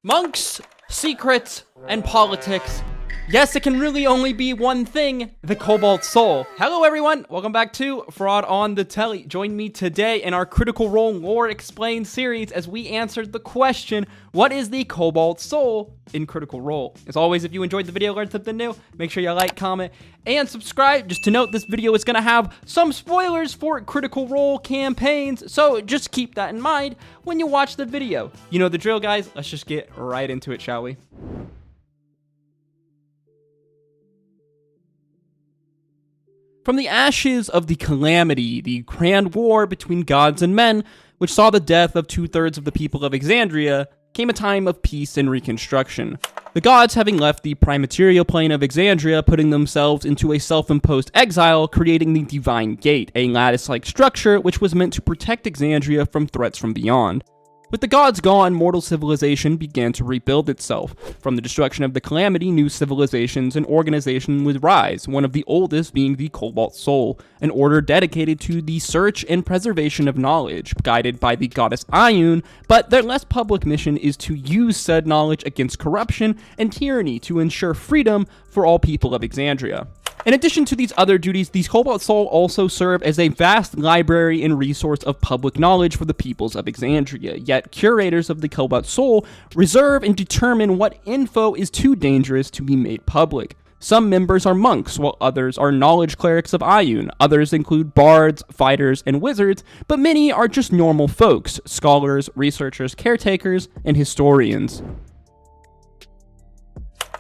Monks, secrets, and politics. Yes, it can really only be one thing, the Cobalt Soul. Hello everyone, welcome back to Fraud on the Telly. Join me today in our Critical Role Lore Explained series as we answered the question, what is the Cobalt Soul in Critical Role? As always, if you enjoyed the video, learned something new, make sure you like, comment, and subscribe. Just to note, this video is going to have some spoilers for Critical Role campaigns, so just keep that in mind when you watch the video. You know the drill, guys. Let's just get right into it, shall we? From the ashes of the calamity, the grand war between gods and men, which saw the death of 2/3 of the people of Exandria, came a time of peace and reconstruction. The gods, having left the primaterial plane of Exandria, putting themselves into a self-imposed exile, creating the Divine Gate, a lattice-like structure which was meant to protect Exandria from threats from beyond. With the gods gone, mortal civilization began to rebuild itself. From the destruction of the calamity, new civilizations and organizations would rise, one of the oldest being the Cobalt Soul, an order dedicated to the search and preservation of knowledge, guided by the goddess Ioun, but their less public mission is to use said knowledge against corruption and tyranny to ensure freedom for all people of Exandria. In addition to these other duties, these Cobalt Soul also serve as a vast library and resource of public knowledge for the peoples of Exandria, yet curators of the Cobalt Soul reserve and determine what info is too dangerous to be made public. Some members are monks, while others are knowledge clerics of Ioun. Others include bards, fighters, and wizards, but many are just normal folks, scholars, researchers, caretakers, and historians.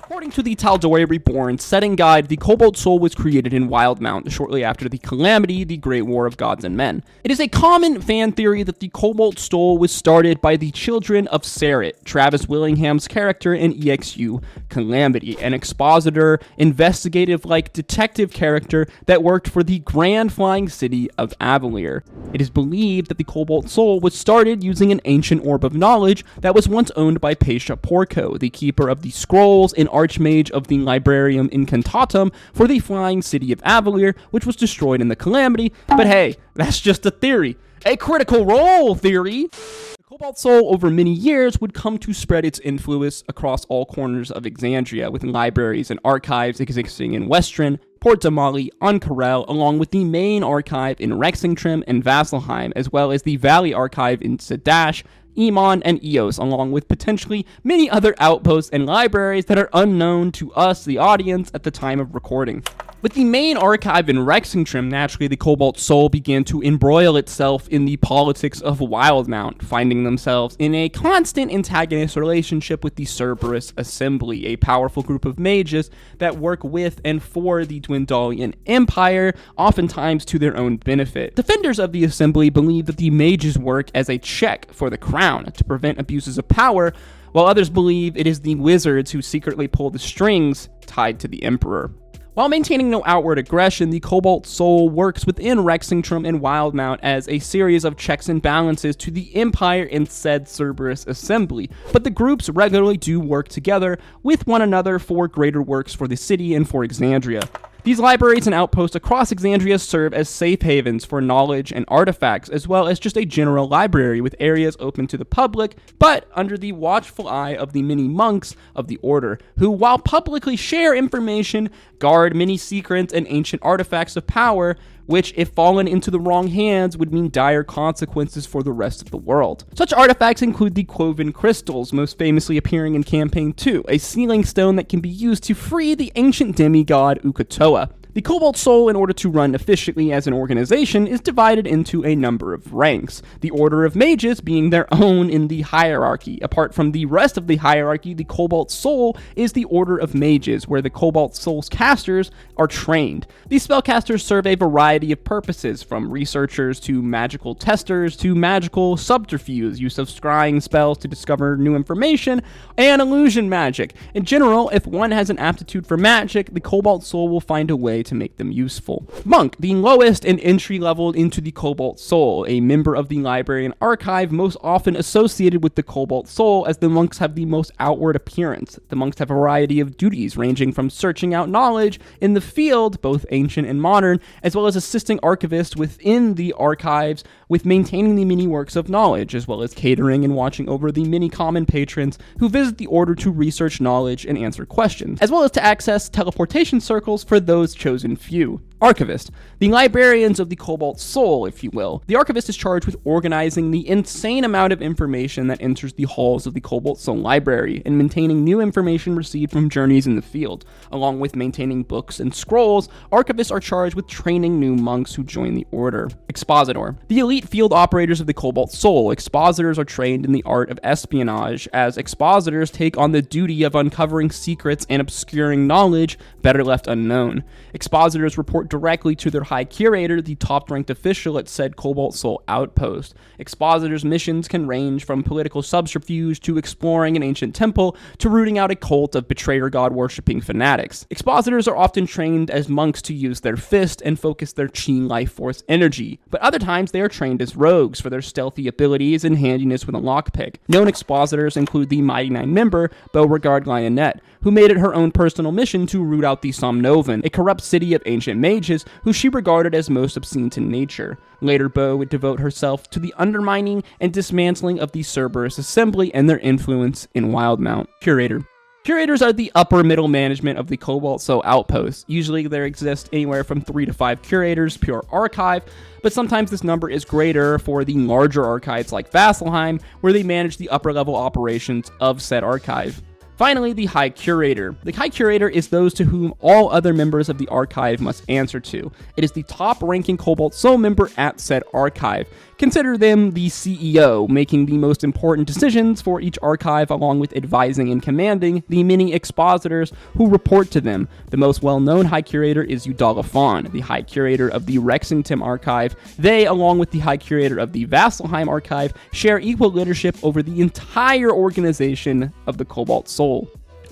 According to the Tal'Dorei Reborn setting guide, the Cobalt Soul was created in Wildemount shortly after the Calamity, the Great War of Gods and Men. It is a common fan theory that the Cobalt Soul was started by the children of Serret, Travis Willingham's character in EXU Calamity, an expositor, investigative-like detective character that worked for the Grand Flying City of Avalier. It is believed that the Cobalt Soul was started using an ancient orb of knowledge that was once owned by Paisha Porco, the keeper of the scrolls and Archmage of the Librarium Incantatum for the Flying City of Avalier, which was destroyed in the Calamity. But hey, that's just a theory. A Critical Role theory! The Cobalt Soul over many years would come to spread its influence across all corners of Exandria, with libraries and archives existing in Westren, Port Damali, Ankarel, along with the main archive in Rexingtrim and Vasselheim, as well as the Valley Archive in Zadash, Emon, and Eos, along with potentially many other outposts and libraries that are unknown to us, the audience, at the time of recording. With the main archive in Rexingtrim, naturally the Cobalt Soul began to embroil itself in the politics of Wildemount, finding themselves in a constant antagonist relationship with the Cerberus Assembly, a powerful group of mages that work with and for the Dwendalian Empire, oftentimes to their own benefit. Defenders of the Assembly believe that the mages work as a check for the crown to prevent abuses of power, while others believe it is the wizards who secretly pull the strings tied to the Emperor. While maintaining no outward aggression, the Cobalt Soul works within Rexingtrim and Wildemount as a series of checks and balances to the Empire and said Cerberus Assembly, but the groups regularly do work together with one another for greater works for the city and for Exandria. These libraries and outposts across Exandria serve as safe havens for knowledge and artifacts, as well as just a general library with areas open to the public, but under the watchful eye of the many monks of the order, who, while publicly share information, guard many secrets and ancient artifacts of power, which, if fallen into the wrong hands, would mean dire consequences for the rest of the world. Such artifacts include the Cloven Crystals, most famously appearing in Campaign 2, a sealing stone that can be used to free the ancient demigod Uk'otoa. The Cobalt Soul, in order to run efficiently as an organization, is divided into a number of ranks, the Order of Mages being their own in the hierarchy. Apart from the rest of the hierarchy, the Cobalt Soul is the Order of Mages, where the Cobalt Soul's casters are trained. These spellcasters serve a variety of purposes, from researchers to magical testers to magical subterfuge, use of scrying spells to discover new information, and illusion magic. In general, if one has an aptitude for magic, the Cobalt Soul will find a way to make them useful. Monk, the lowest and entry level into the Cobalt Soul, a member of the library and archive most often associated with the Cobalt Soul, as the monks have the most outward appearance. The monks have a variety of duties ranging from searching out knowledge in the field, both ancient and modern, as well as assisting archivists within the archives with maintaining the many works of knowledge, as well as catering and watching over the many common patrons who visit the order to research knowledge and answer questions, as well as to access teleportation circles for those chosen few. Archivist, the librarians of the Cobalt Soul, if you will. The archivist is charged with organizing the insane amount of information that enters the halls of the Cobalt Soul library and maintaining new information received from journeys in the field. Along with maintaining books and scrolls, archivists are charged with training new monks who join the order. Expositor, the elite field operators of the Cobalt Soul. Expositors are trained in the art of espionage, as expositors take on the duty of uncovering secrets and obscuring knowledge better left unknown. Expositors report directly to their High Curator, the top-ranked official at said Cobalt Soul outpost. Expositors' missions can range from political subterfuge to exploring an ancient temple to rooting out a cult of betrayer god-worshipping fanatics. Expositors are often trained as monks to use their fist and focus their chi life force energy, but other times they are trained as rogues for their stealthy abilities and handiness with a lockpick. Known expositors include the Mighty Nine member, Beauregard Lionette, who made it her own personal mission to root out the Somnovan, a corrupt city of ancient mages who she regarded as most obscene to nature. Later, Beau would devote herself to the undermining and dismantling of the Cerberus Assembly and their influence in Wildmount. Curator. Curators are the upper middle management of the Cobalt Soul outpost. Usually there exist anywhere from 3 to 5 curators, pure archive, but sometimes this number is greater for the larger archives like Vasselheim, where they manage the upper level operations of said archive. Finally, the High Curator. The High Curator is those to whom all other members of the archive must answer to. It is the top-ranking Cobalt Soul member at said archive. Consider them the CEO, making the most important decisions for each archive, along with advising and commanding the many expositors who report to them. The most well-known High Curator is Udala Fawn, the High Curator of the Rexington Archive. They, along with the High Curator of the Vasselheim Archive, share equal leadership over the entire organization of the Cobalt Soul.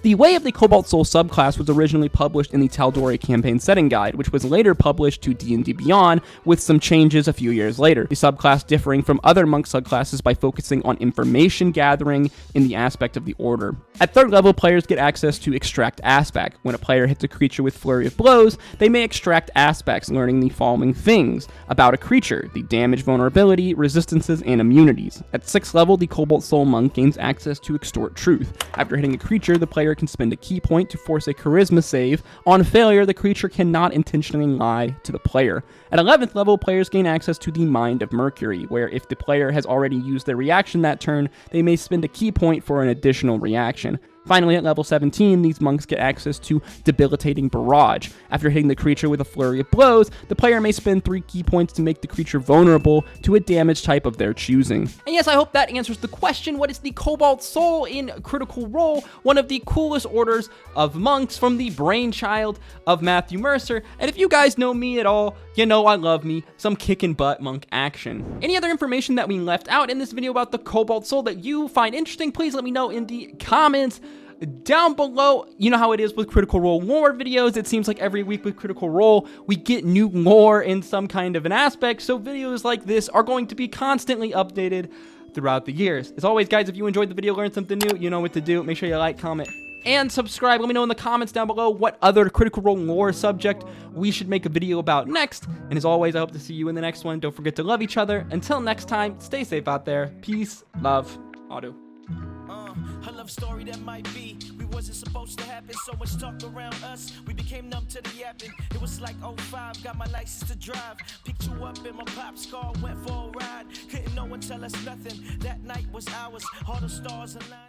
The Way of the Cobalt Soul subclass was originally published in the Tal'Dorei Campaign Setting Guide, which was later published to D&D Beyond with some changes a few years later. The subclass differing from other monk subclasses by focusing on information gathering in the aspect of the order. At 3rd level, players get access to Extract Aspect. When a player hits a creature with Flurry of Blows, they may extract aspects, learning the following things about a creature: the damage, vulnerability, resistances, and immunities. At 6th level, the Cobalt Soul monk gains access to Extort Truth. After hitting a creature, the player can spend a key point to force a charisma save. On failure, the creature cannot intentionally lie to the player. At 11th level, players gain access to the Mind of Mercury, where if the player has already used their reaction that turn, they may spend a key point for an additional reaction. Finally, at level 17, these monks get access to Debilitating Barrage. After hitting the creature with a flurry of blows, the player may spend 3 key points to make the creature vulnerable to a damage type of their choosing. And yes, I hope that answers the question: what is the Cobalt Soul in Critical Role? One of the coolest orders of monks from the brainchild of Matthew Mercer. And if you guys know me at all, you know I love me some kickin' butt monk action. Any other information that we left out in this video about the Cobalt Soul that you find interesting, please let me know in the comments down below. You know how it is with Critical Role lore videos. It seems like every week with Critical Role, we get new lore in some kind of an aspect, so videos like this are going to be constantly updated throughout the years. As always, guys, if you enjoyed the video, learned something new, you know what to do. Make sure you like, comment, and subscribe. Let me know in the comments down below what other Critical Role lore subject we should make a video about next. And as always, I hope to see you in the next one. Don't forget to love each other. Until next time, stay safe out there. Peace, love, Auto. A love story that might be. We wasn't supposed to happen. So much talk around us. We became numb to the yapping. It was like 05. Got my license to drive. Picked you up in my pop's car. Went for a ride. Couldn't no one tell us nothing. That night was ours. All the stars aligned.